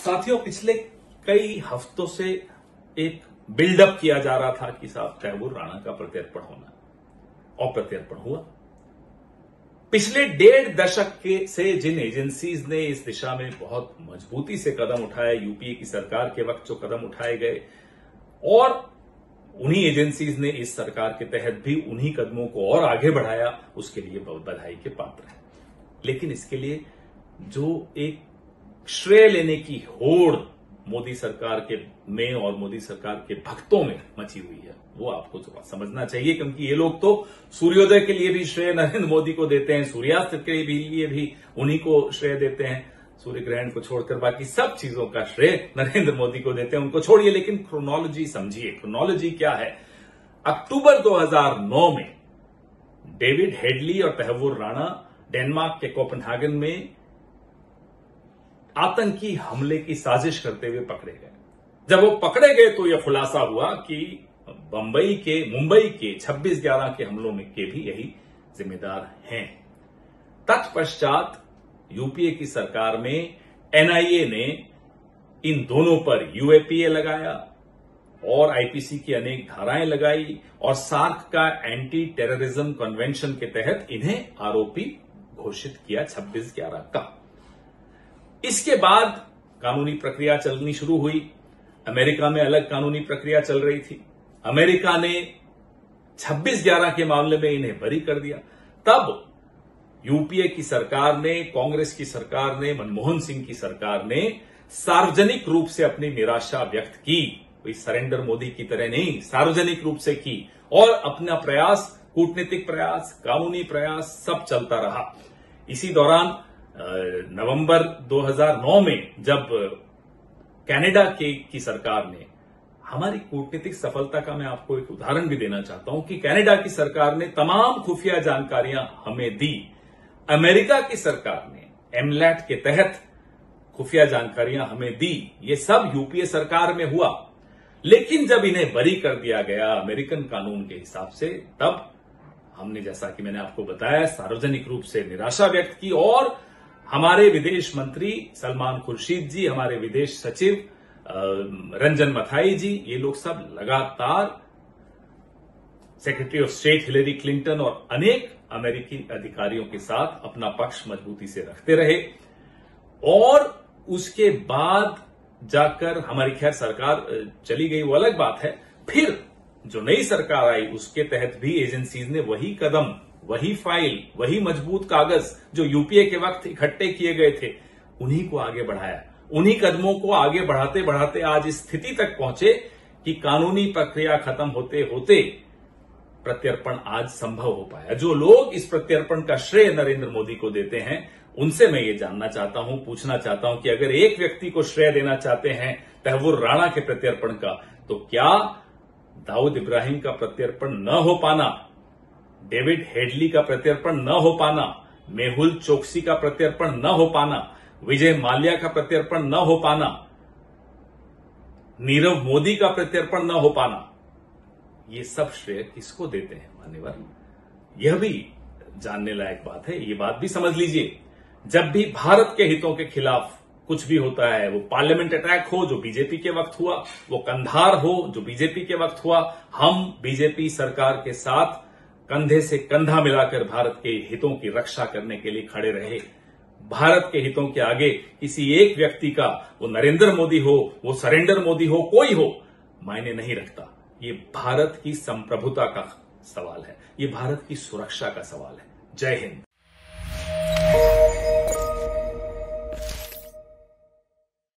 साथियों, पिछले कई हफ्तों से एक बिल्डअप किया जा रहा था कि साहब तैमूर राणा का प्रत्यर्पण होना, और प्रत्यर्पण हुआ। पिछले 1.5 दशक से जिन एजेंसीज ने इस दिशा में बहुत मजबूती से कदम उठाए, यूपीए की सरकार के वक्त जो कदम उठाए गए, और उन्हीं एजेंसीज ने इस सरकार के तहत भी उन्हीं कदमों को और आगे बढ़ाया, उसके लिए बहुत बधाई के पात्र हैं। लेकिन इसके लिए जो एक श्रेय लेने की होड़ मोदी सरकार के में और मोदी सरकार के भक्तों में मची हुई है, वो आपको समझना चाहिए, क्योंकि ये लोग तो सूर्योदय के लिए भी श्रेय नरेंद्र मोदी को देते हैं, सूर्यास्त के लिए भी उन्हीं को श्रेय देते हैं, सूर्य ग्रहण को छोड़कर बाकी सब चीजों का श्रेय नरेंद्र मोदी को देते हैं। उनको छोड़िए, लेकिन क्रोनोलॉजी समझिए। क्रोनोलॉजी क्या है? अक्टूबर 2009 में डेविड हेडली और तैमूर राणा डेनमार्क के कोपेनहेगन में आतंकी हमले की साजिश करते हुए पकड़े गए। जब वो पकड़े गए तो यह खुलासा हुआ कि मुंबई के 26/11 के हमलों में के भी यही जिम्मेदार हैं। तत्पश्चात यूपीए की सरकार में एनआईए ने इन दोनों पर यूएपीए लगाया और आईपीसी की अनेक धाराएं लगाई और सार्क का एंटी टेररिज्म कन्वेंशन के तहत इन्हें आरोपी घोषित किया 26/11 का। इसके बाद कानूनी प्रक्रिया चलनी शुरू हुई। अमेरिका में अलग कानूनी प्रक्रिया चल रही थी। अमेरिका ने 26/11 के मामले में इन्हें बरी कर दिया। तब यूपीए की सरकार ने, कांग्रेस की सरकार ने, मनमोहन सिंह की सरकार ने सार्वजनिक रूप से अपनी निराशा व्यक्त की। कोई सरेंडर मोदी की तरह नहीं, सार्वजनिक रूप से की, और अपना प्रयास, कूटनीतिक प्रयास, कानूनी प्रयास सब चलता रहा। इसी दौरान नवंबर 2009 में जब कनाडा की सरकार ने, हमारी कूटनीतिक सफलता का मैं आपको एक उदाहरण भी देना चाहता हूं कि कनाडा की सरकार ने तमाम खुफिया जानकारियां हमें दी। अमेरिका की सरकार ने एमलैट के तहत खुफिया जानकारियां हमें दी। ये सब यूपीए सरकार में हुआ। लेकिन जब इन्हें बरी कर दिया गया अमेरिकन कानून के हिसाब से, तब हमने, जैसा कि मैंने आपको बताया, सार्वजनिक रूप से निराशा व्यक्त की और हमारे विदेश मंत्री सलमान खुर्शीद जी, हमारे विदेश सचिव रंजन मथाई जी, ये लोग सब लगातार secretary of state Hillary Clinton और अनेक अमेरिकी अधिकारियों के साथ अपना पक्ष मजबूती से रखते रहे। और उसके बाद जाकर हमारी, खैर सरकार चली गई वो अलग बात है, फिर जो नई सरकार आई उसके तहत भी एजेंसीज ने वही कदम, वही फाइल, वही मजबूत कागज जो यूपीए के वक्त इकट्ठे किए गए थे, उन्हीं को आगे बढ़ाया। उन्हीं कदमों को आगे बढ़ाते बढ़ाते आज इस स्थिति तक पहुंचे कि कानूनी प्रक्रिया खत्म होते होते प्रत्यर्पण आज संभव हो पाया। जो लोग इस प्रत्यर्पण का श्रेय नरेंद्र मोदी को देते हैं, उनसे मैं ये जानना चाहता हूं, पूछना चाहता हूं कि अगर एक व्यक्ति को श्रेय देना चाहते हैं तैमूर राणा के प्रत्यर्पण का, तो क्या दाऊद इब्राहिम का प्रत्यर्पण न हो पाना, डेविड हेडली का प्रत्यर्पण न हो पाना, मेहुल चोकसी का प्रत्यर्पण न हो पाना, विजय माल्या का प्रत्यर्पण न हो पाना, नीरव मोदी का प्रत्यर्पण न हो पाना, ये सब श्रेय किसको देते हैं मान्यवर? यह भी जानने लायक बात है। ये बात भी समझ लीजिए, जब भी भारत के हितों के खिलाफ कुछ भी होता है, वो पार्लियामेंट अटैक हो जो बीजेपी के वक्त हुआ, वो कंधार हो जो बीजेपी के वक्त हुआ, हम बीजेपी सरकार के साथ कंधे से कंधा मिलाकर भारत के हितों की रक्षा करने के लिए खड़े रहे। भारत के हितों के आगे किसी एक व्यक्ति का, वो नरेंद्र मोदी हो, वो सरेंडर मोदी हो, कोई हो, मायने नहीं रखता। ये भारत की संप्रभुता का सवाल है, ये भारत की सुरक्षा का सवाल है। जय हिंद।